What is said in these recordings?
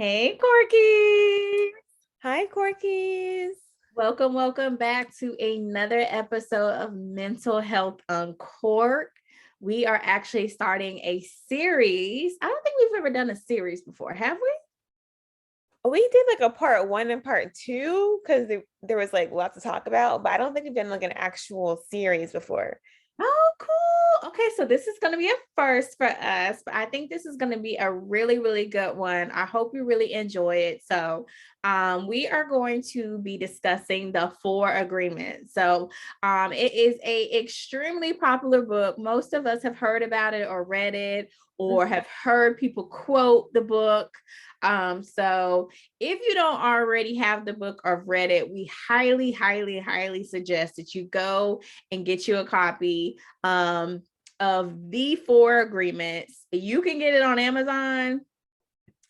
Hey, Corky. Hi, Corkies. Welcome back to another episode of Mental Health Uncorked. We are actually starting a series. I don't think we've ever done a series before, have we? We did like a part one and part two because there was like lots to talk about, but I don't think we've done like an actual series before. Oh, cool. Okay, so this is going to be a first for us, but I think this is going to be a really, really good one. I hope you really enjoy it. So, we are going to be discussing the Four Agreements. So, it is a extremely popular book. Most of us have heard about it or read it or have heard people quote the book. So if you don't already have the book or read it, we highly suggest that you go and get you a copy of the Four Agreements. You can get it on Amazon.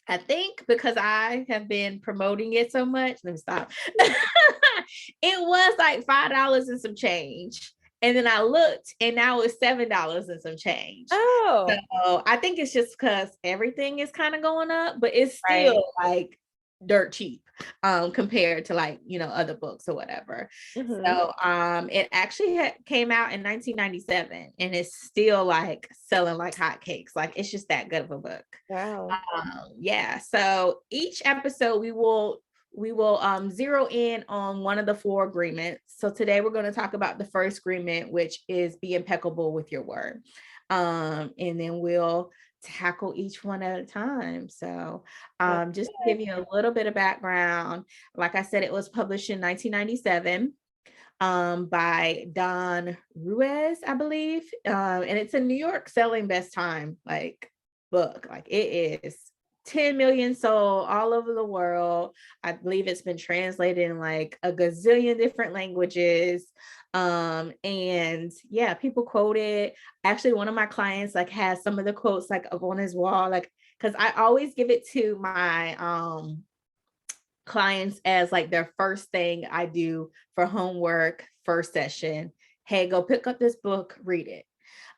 I think because I have been promoting it so much. Let me stop. It was like $5 and some change. And then I looked and now it's $7 and some change. Oh, So I think it's just because everything is kind of going up, but it's right. still like dirt cheap compared to like, other books or whatever. Mm-hmm. So it actually came out in 1997 and it's still like selling like hotcakes. Like it's just that good of a book. Wow. Yeah. So each episode we will zero in on one of the four agreements. So today we're going to talk about the first agreement, which is be impeccable with your word. And then we'll tackle each one at a time. So just to give you a little bit of background, like I said, it was published in 1997 by Don Ruiz, I believe. And it's a New York selling best time like book. Like it is 10 million sold all over the world. I believe it's been translated in like a gazillion different languages. And yeah, people quote it. Actually, one of my clients like has some of the quotes like up on his wall, like because I always give it to my clients as like their first thing I do for homework, first session. Hey, go pick up this book, read it.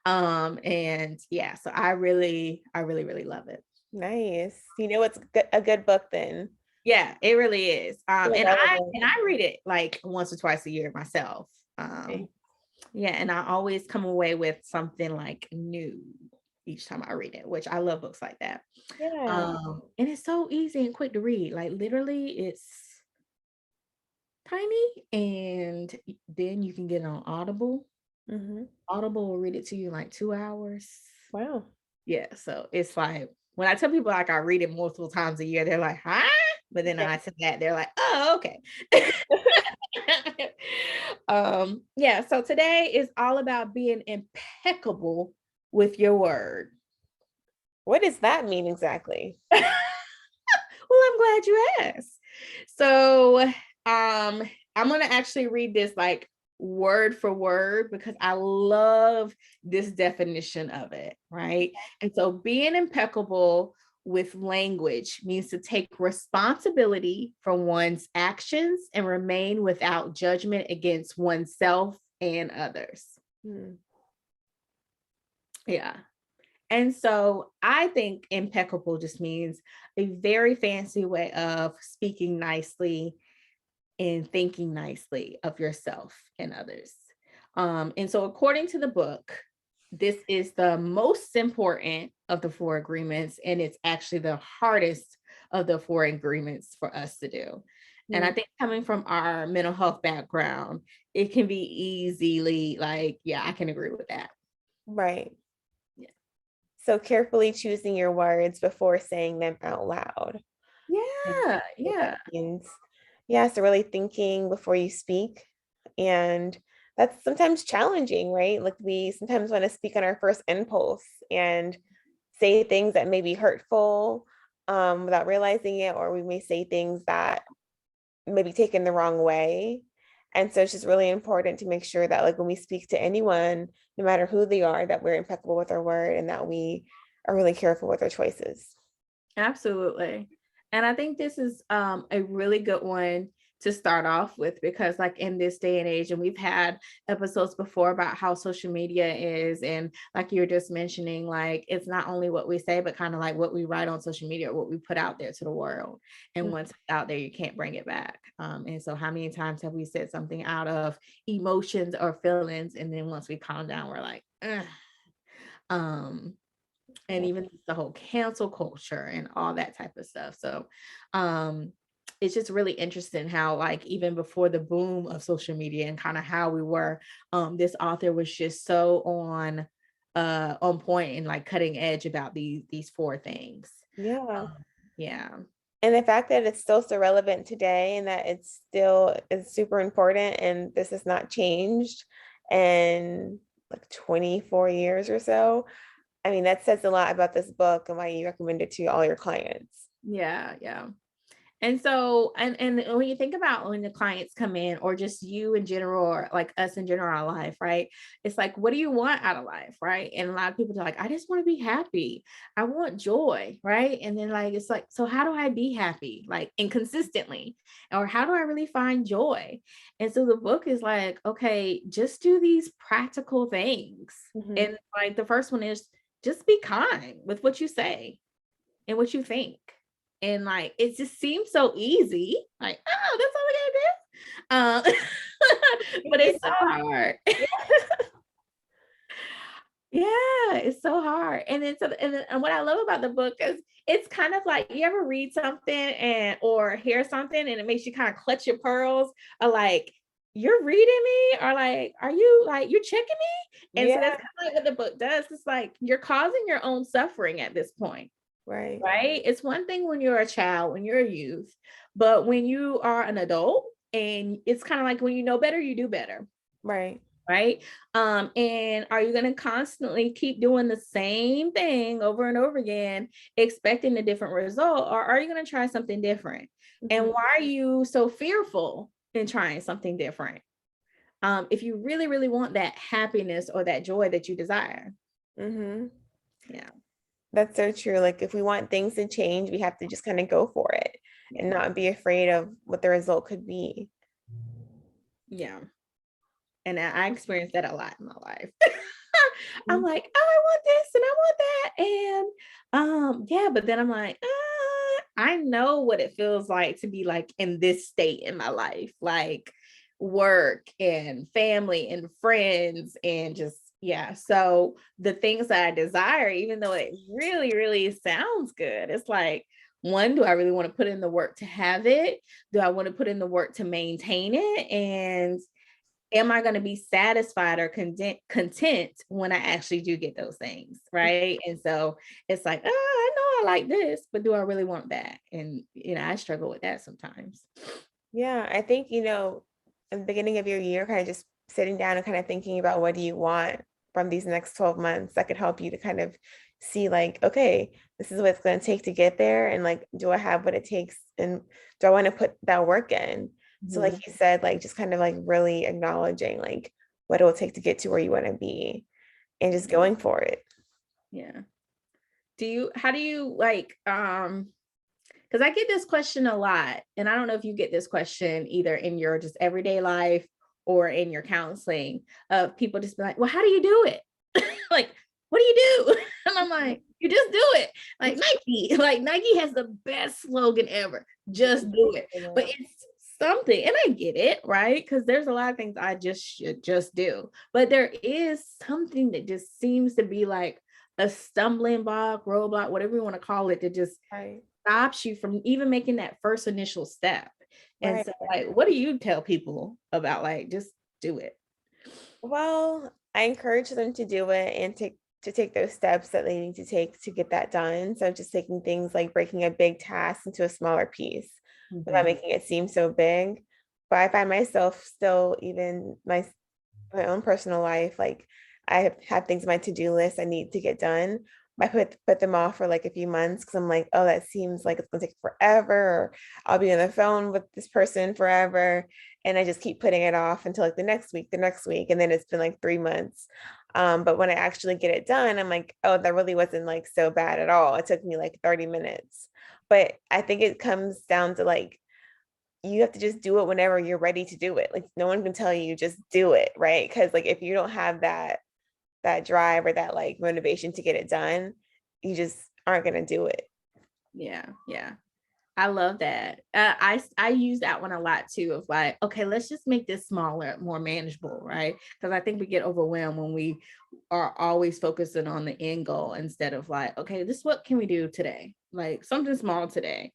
And yeah, so I really love it. Nice. You know, it's a good book then. Yeah, it really is. So And I relevant. and I read it like once or twice a year myself. Okay. Yeah, and I always come away with something like new each time I read it, which I love books like that. Yeah. And it's so easy and quick to read. Like literally, it's tiny, and then you can get it on Audible. Mm-hmm. Audible will read it to you in like 2 hours. Wow. Yeah, so it's like when I tell people like I read it multiple times a year, they're like, huh? But then Yeah. I said that, they're like, oh, okay. Yeah, so today is all about being impeccable with your word. What does that mean exactly? Well, I'm glad you asked. So, I'm going to actually read this like word for word because I love this definition of it, right? And so, being impeccable with language means to take responsibility for one's actions and remain without judgment against oneself and others. Hmm. Yeah. And so I think impeccable just means a very fancy way of speaking nicely and thinking nicely of yourself and others. And so, according to the book, this is the most important of the four agreements, and it's actually the hardest of the four agreements for us to do. And Hmm. I think coming from our mental health background, it can be easily like, yeah, I can agree with that. Right. Yeah. So carefully choosing your words before saying them out loud. And Yeah. what that Yeah. means. Yeah, so really thinking before you speak. And that's sometimes challenging, right? Like we sometimes want to speak on our first impulse and say things that may be hurtful without realizing it, or we may say things that may be taken the wrong way. And so it's just really important to make sure that like when we speak to anyone, no matter who they are, that we're impeccable with our word and that we are really careful with our choices. Absolutely. And I think this is a really good one to start off with, because like in this day and age, and we've had episodes before about how social media is, and like you're just mentioning, like it's not only what we say, but kind of like what we write on social media, what we put out there to the world. And Mm. once it's out there, you can't bring it back. And so how many times have we said something out of emotions or feelings, and then once we calm down, we're like, ugh. um and Yeah. even the whole cancel culture and all that type of stuff. So um it's just really interesting how, like, even before the boom of social media and kind of how we were, this author was just so on point and like cutting edge about these four things. Yeah. Yeah. And the fact that it's still so relevant today and that it's still is super important and this has not changed in like 24 years or so. I mean, that says a lot about this book and why you recommend it to all your clients. Yeah. Yeah. And so, and when you think about when the clients come in, or just you in general, or like us in general, our life, right? It's like, what do you want out of life, right? And a lot of people are like, I just want to be happy. I want joy, right? And then like, it's like, so how do I be happy, like, and consistently, or how do I really find joy? And so the book is like, okay, just do these practical things. Mhm. And like the first one is just be kind with what you say and what you think. And like it just seems so easy. Like, oh, that's all I gotta do. But Yeah. it's so hard. Yeah. Yeah, it's so hard. And then so and what I love about the book is it's kind of like, you ever read something and or hear something and it makes you kind of clutch your pearls, or like, you're reading me, or like, are you like, you're checking me? And so that's Yeah. kind of like what the book does. It's like you're causing your own suffering at this point. Right. Right? It's one thing when you're a child, when you're a youth, but when you are an adult, and it's kind of like when you know better, you do better, Right. right? And are you going to constantly keep doing the same thing over and over again, expecting a different result, or are you going to try something different? And Mhm. why are you so fearful in trying something different? If you really, really want that happiness or that joy that you desire. Mhm. Yeah. That's so true. Like if we want things to change, we have to just kind of go for it and Yeah. not be afraid of what the result could be. Yeah. And I experienced that a lot in my life. I'm Mhm. like, oh, I want this and I want that. And yeah, but then I'm like, I know what it feels like to be like in this state in my life, like work and family and friends and just, yeah. So the things that I desire, even though it really, really sounds good, it's like, one, do I really want to put in the work to have it? Do I want to put in the work to maintain it? And am I going to be satisfied or content when I actually do get those things? Right. And so it's like, oh, I know I like this, but do I really want that? And, I struggle with that sometimes. Yeah, I think, in the beginning of your year, kind of just sitting down and kind of thinking about what do you want from these next 12 months that could help you to kind of see like, okay, this is what it's going to take to get there. And like, do I have what it takes? And do I want to put that work in? So like Mhm. you said, like just kind of like really acknowledging like what it will take to get to where you want to be and just going for it. Yeah. How do you like, because I get this question a lot, and I don't know if you get this question either in your just everyday life or in your counseling, of people just be like, well, how do you do it? Like, what do you do? And I'm like, you just do it. Like Nike, like Nike has the best slogan ever. Just do it. But it's something, and I get it, right? Because there's a lot of things I just should just do. But there is something that just seems to be like a stumbling block, roadblock, whatever you want to call it, that just Right, stops you from even making that first initial step. And right. so, like, what do you tell people about like just do it? Well, I encourage them to do it and to take those steps that they need to take to get that done. So just taking things like breaking a big task into a smaller piece without Mhm. making it seem so big. But I find myself still even my own personal life, like I have had things on my to-do list I need to get done. I put them off for like a few months because I'm like, oh, that seems like it's gonna take forever, or I'll be on the phone with this person forever. And I just keep putting it off until like the next week, and then it's been like 3 months. But when I actually get it done, I'm like, oh, that really wasn't like so bad at all. It took me like 30 minutes. But I think it comes down to like you have to just do it whenever you're ready to do it. Like no one can tell you just do it, right? Because like if you don't have that drive or that like motivation to get it done, you just aren't gonna do it. Yeah, yeah. I love that. I use that one a lot too of like, okay, let's just make this smaller, more manageable, right? Because I think we get overwhelmed when we are always focusing on the end goal instead of like, okay, this what can we do today? Like something small today.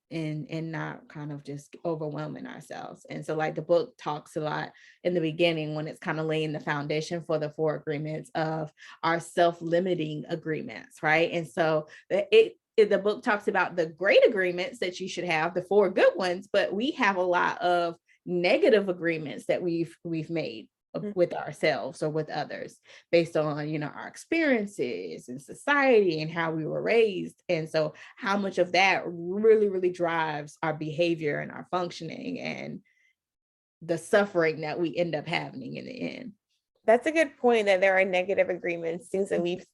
And not kind of just overwhelming ourselves. And so like the book talks a lot in the beginning when it's kind of laying the foundation for the four agreements of our self-limiting agreements, right? And so the book talks about the great agreements that you should have, the four good ones, but we have a lot of negative agreements that we've made with ourselves or with others based on our experiences in society and how we were raised. And so how much of that really drives our behavior and our functioning and the suffering that we end up having in the end. That's a good point, that there are negative agreements, things that we've,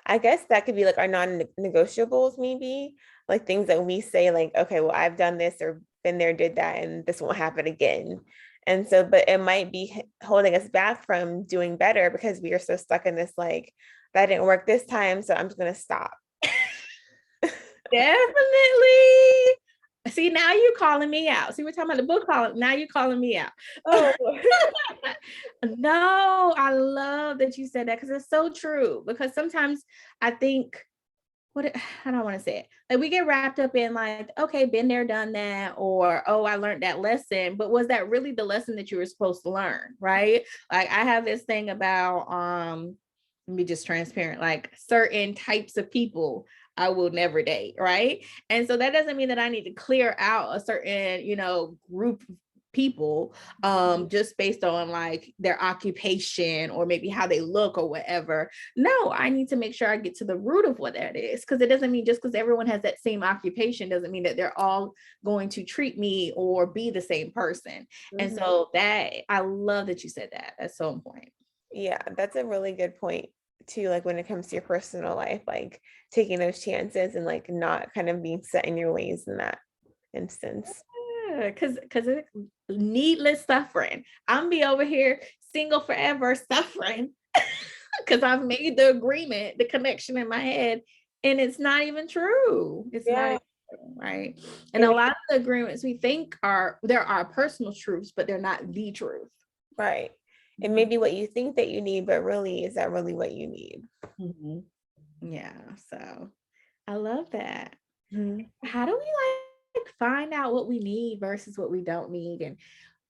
I guess that could be like our non-negotiables, maybe like things that we say like, okay, well, I've done this or been there, did that, and this won't happen again. And so, but it might be holding us back from doing better because we are so stuck in this, like, that didn't work this time, so I'm just going to stop. Definitely. See, now you're calling me out. See, we're talking about the book calling. Now you're calling me out. Oh, No, I love that you said that because it's so true. Because sometimes I think, I don't want to say it. Like we get wrapped up in like, okay, been there, done that, or oh, I learned that lesson. But was that really the lesson that you were supposed to learn? Right. Like I have this thing about let me just transparent, like certain types of people I will never date, right? And so that doesn't mean that I need to clear out a certain, group of people just based on like their occupation or maybe how they look or whatever. No, I need to make sure I get to the root of what that is, because it doesn't mean just because everyone has that same occupation doesn't mean that they're all going to treat me or be the same person. And so that I love that you said that. That's so important. yeah, that's a really good point too. Like when it comes to your personal life, like taking those chances and like not kind of being set in your ways in that instance. Because it's needless suffering. I'm be over here single forever suffering because I've made the agreement, the connection in my head, and it's not even true. It's not Yeah. even true, right? And And a lot of the agreements we think there are personal truths, but they're not the truth. right. It may be what you think that you need, but really, is that really what you need? Mhm. Yeah. So I love that. Mhm. How do we like find out what we need versus what we don't need? And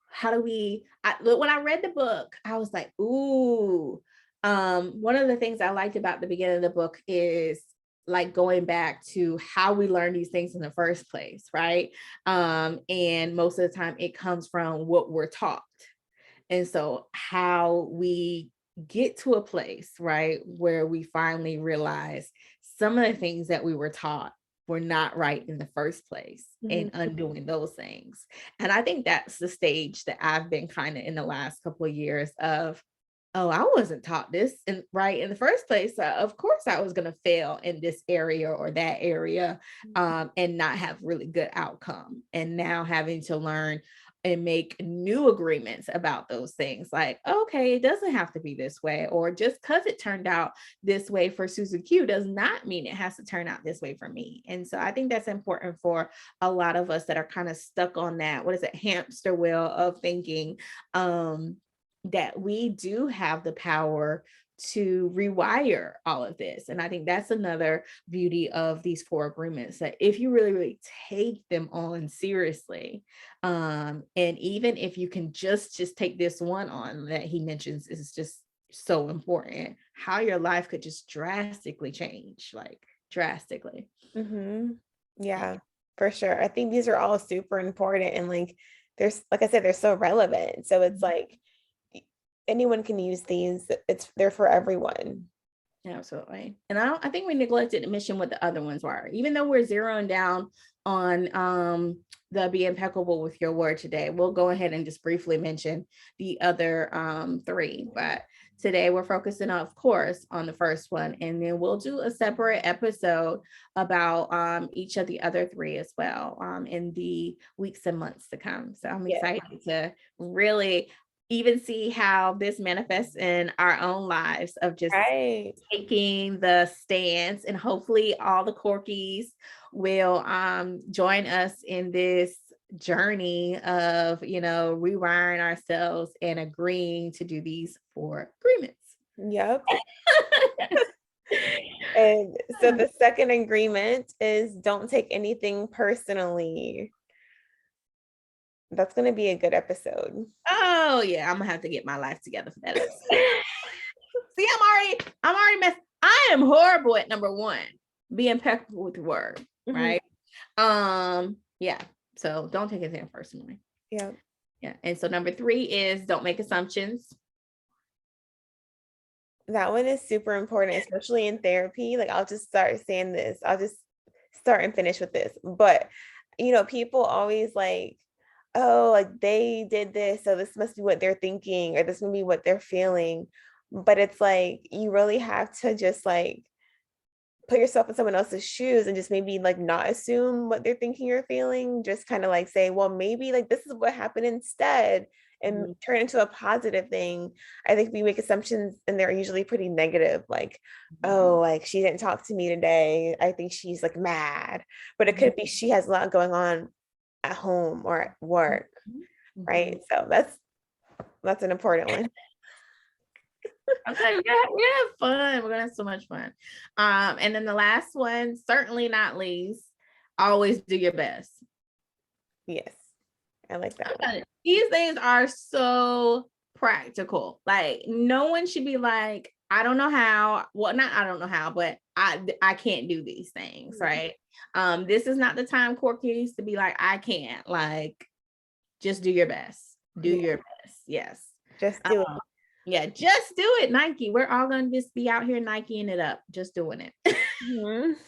how do we look, when I read the book, I was like, ooh. One of the things I liked about the beginning of the book is like going back to how we learn these things in the first place, right? And most of the time it comes from what we're taught. And so how we get to a place, right, where we finally realize some of the things that we were taught were not right in the first place and Mhm. undoing those things. And I think that's the stage that I've been kind of in the last couple of years of, oh, I wasn't taught this and right in the first place. Of course, I was going to fail in this area or that area and not have really good outcome. And now having to learn and make new agreements about those things like, okay, it doesn't have to be this way, or just because it turned out this way for Susan Q does not mean it has to turn out this way for me. And so I think that's important for a lot of us that are kind of stuck on that, what is it, hamster wheel of thinking, that we do have the power to rewire all of this. And I think that's another beauty of these four agreements, that if you really take them on seriously, and even if you can just take this one on that he mentions is just so important, how your life could just drastically change, like drastically. Mhm. Yeah, for sure. I think these are all super important, and like there's, like I said, they're so relevant. So it's like anyone can use these. They're for everyone. Absolutely. And I think we neglected to mention what the other ones were. Even though we're zeroing down the be impeccable with your word today. We'll go ahead and just briefly mention the other three, but today we're focusing, of course, on the first one, and then we'll do a separate episode about each of the other three as well in the weeks and months to come. So I'm Yeah. excited to really even see how this manifests in our own lives of just Right. taking the stance, and hopefully all the corkies will join us in this journey of, rewiring ourselves and agreeing to do these four agreements. Yep. And so the second agreement is don't take anything personally. That's going to be a good episode. Oh yeah, I'm gonna have to get my life together for that episode. See, I'm already messed. I am horrible at number one, be impeccable with the word, Mhm. right? Yeah. So don't take anything personally. Yeah. Yeah. And so number three is don't make assumptions. That one is super important, especially in therapy. Like, I'll just start saying this. I'll just start and finish with this. But, people always like, oh, like they did this, so this must be what they're thinking, or this must be what they're feeling. But it's like, you really have to just like put yourself in someone else's shoes and just maybe like not assume what they're thinking or feeling. Just kind of like say, well, maybe like this is what happened instead, and Mhm. turn it into a positive thing. I think we make assumptions and they're usually pretty negative, like, oh, like she didn't talk to me today, I think she's like mad. But it could be she has a lot going on at home or at work, Mhm. Mhm. right? So that's an important one. Okay, we're gonna have fun. We're gonna have so much fun. And then the last one, certainly not least, always do your best. Yes, I like that one. These things are so practical. Like no one should be like, I don't know how. Well, not I don't know how, but I can't do these things, Mhm. right? This is not the time Corky's to be like, I can't. Like, just do your best. Do Yeah, your best. Yes. just do Um, yeah, just do it, Nike. We're all gonna just be out here Nikeing it up, just doing it. it.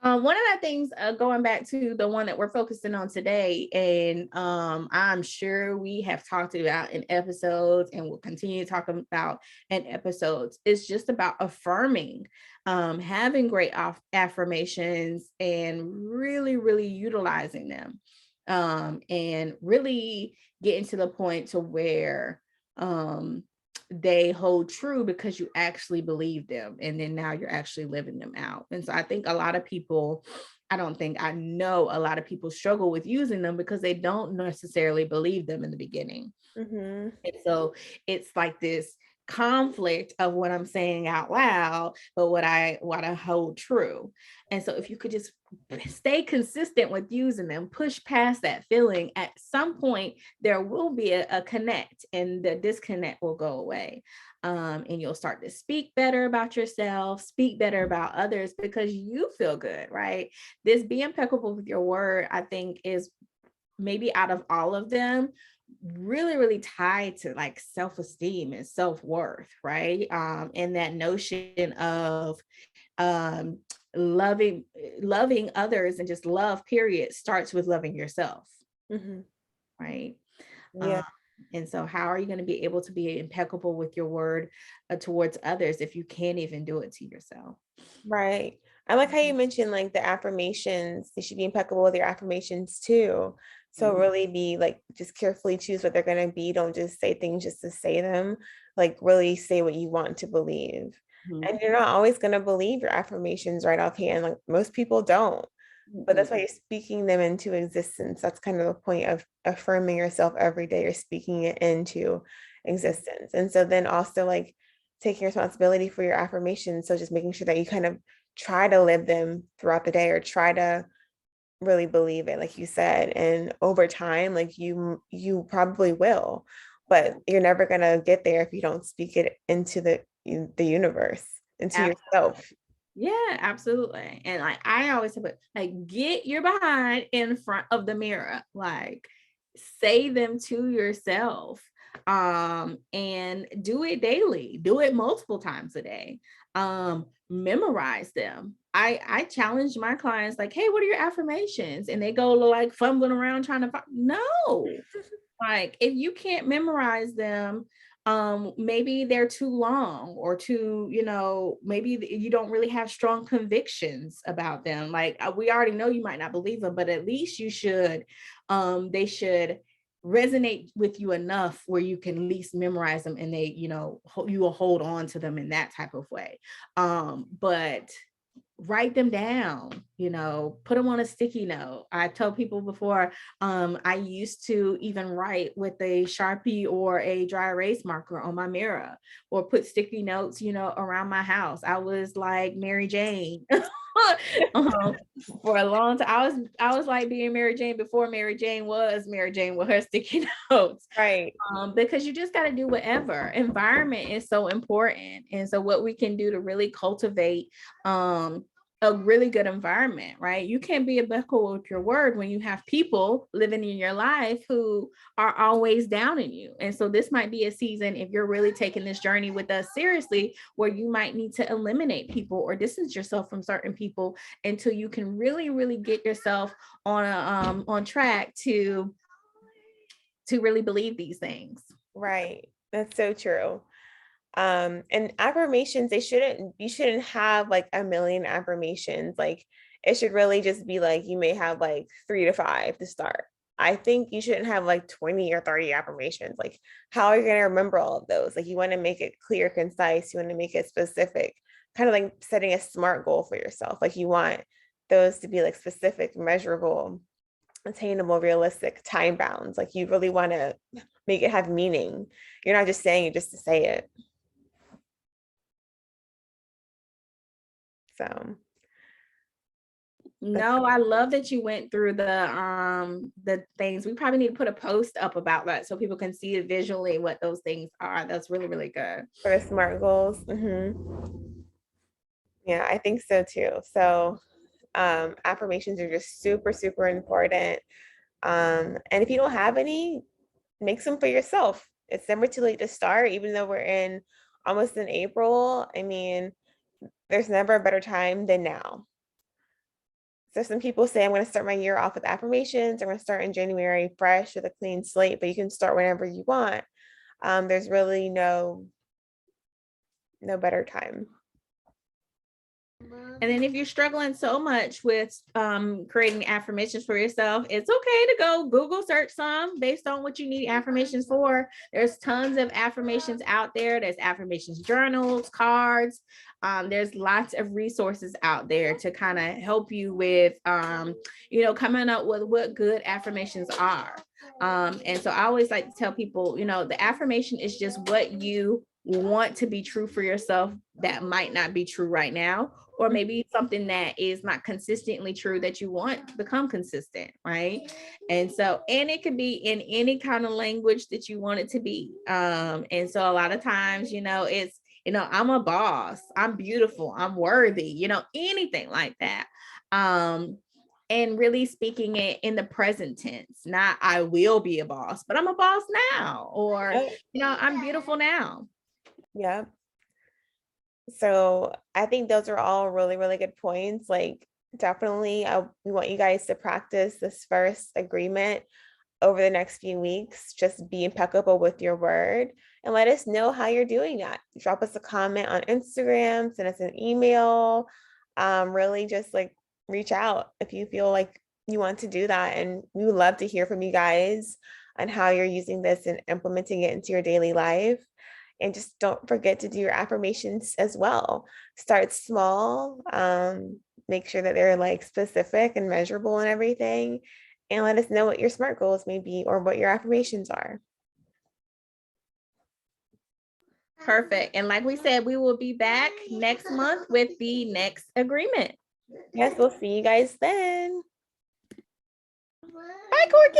One of the things, going back to the one that we're focusing on today, and I'm sure we have talked about in episodes and will continue to talk about in episodes, is just about affirming, having great affirmations and really, really utilizing them, and really getting to the point to where they hold true because you actually believe them, and then now you're actually living them out. And so I think a lot of people, I don't think, I know a lot of people struggle with using them because they don't necessarily believe them in the beginning. Mhm. And so it's like this conflict of what I'm saying out loud, but what I hold true. And so if you could just stay consistent with using them, push past that feeling, at some point there will be a connect, and the disconnect will go away. And you'll start to speak better about yourself, speak better about others because you feel good, right? This be impeccable with your word, I think, is maybe out of all of them really really tied to like self-esteem and self-worth, right? And that notion of um loving loving others, and just love period starts with loving yourself, Mhm. right? Yeah. um and so how are you going to be able to be impeccable with your word towards others if you can't even do it to yourself? Right. I like how you mentioned like the affirmations. You should be impeccable with your affirmations too. So Mhm. really be like just carefully choose what they're gonna be. Don't just say things just to say them. Like really say what you want to believe. And Mhm. you're not always gonna believe your affirmations right offhand. Like most people don't. But that's why Mhm. you're speaking them into existence. That's kind of the point of affirming yourself every day. You're speaking it into existence. And so then also like taking responsibility for your affirmations. So just making sure that you kind of try to live them throughout the day, or try to really believe it, like you said. And over time, like you probably will, but you're never gonna get there if you don't speak it into the universe, into yourself. Yeah, absolutely. And like I always say, but like get your behind in front of the mirror. Like say them to yourself. And do it daily. Do it multiple times a day. Memorize them. I challenge my clients like, hey, what are your affirmations? And they go like fumbling around trying to find. No, like if you can't memorize them, maybe they're too long or too, maybe you don't really have strong convictions about them. Like we already know you might not believe them, but at least you should, they should resonate with you enough where you can at least memorize them and they, you will hold on to them in that type of way. But write them down, put them on a sticky note. I tell people before, I used to even write with a Sharpie or a dry erase marker on my mirror or put sticky notes, around my house. I was like Mary Jane. um, for a long time. I was like being Mary Jane before Mary Jane was Mary Jane with her sticky notes. Right. Because you just got to do whatever. Environment is so important. And so what we can do to really cultivate a really good environment, right? You can't be impeccable with your word when you have people living in your life who are always downing you. And so this might be a season, if you're really taking this journey with us seriously, where you might need to eliminate people or distance yourself from certain people until you can really, really get yourself on track to really believe these things. Right. That's so true. And affirmations, you shouldn't have like a million affirmations. Like it should really just be like you may have like 3 to 5 to start. I think you shouldn't have like 20 or 30 affirmations. Like, how are you going to remember all of those? Like, you want to make it clear, concise, you want to make it specific, kind of like setting a SMART goal for yourself. Like, you want those to be like specific, measurable, attainable, realistic, time bounds. Like, you really want to make it have meaning. You're not just saying it just to say it. So No, I love that you went through the things. We probably need to put a post up about that so people can see it visually what those things are. That's really, really good. for the SMART goals. Yeah, I think so too. So affirmations are just super, super important. And if you don't have any, make some for yourself. It's never too late to start, even though we're in almost in April. I mean, there's never a better time than now. So some people say, I'm going to start my year off with affirmations. I'm going to start in January fresh with a clean slate, but you can start whenever you want. There's really no better time. And then if you're struggling so much with creating affirmations for yourself, it's okay to go Google search some based on what you need affirmations for. There's tons of affirmations out there. There's affirmations journals, cards. There's lots of resources out there to kind of help you with, coming up with what good affirmations are. And so I always like to tell people, the affirmation is just what you want to be true for yourself that might not be true right now, or maybe something that is not consistently true that you want to become consistent, right? And it could be in any kind of language that you want it to be. And so a lot of times, it's, I'm a boss, I'm beautiful, I'm worthy, anything like that. And really speaking it in the present tense, not I will be a boss, but I'm a boss now, or, I'm beautiful now. Yeah. So I think those are all really, really good points. Like, definitely, we want you guys to practice this first agreement over the next few weeks. Just be impeccable with your word and let us know how you're doing that. Drop us a comment on Instagram, send us an email. Really just like reach out if you feel like you want to do that. And we would love to hear from you guys on how you're using this and implementing it into your daily life. And just don't forget to do your affirmations as well. Start small, make sure that they're like specific and measurable and everything. And let us know what your SMART goals may be or what your affirmations are. Perfect. And like we said, we will be back next month with the next agreement. Yes, we'll see you guys then. Bye, Corky.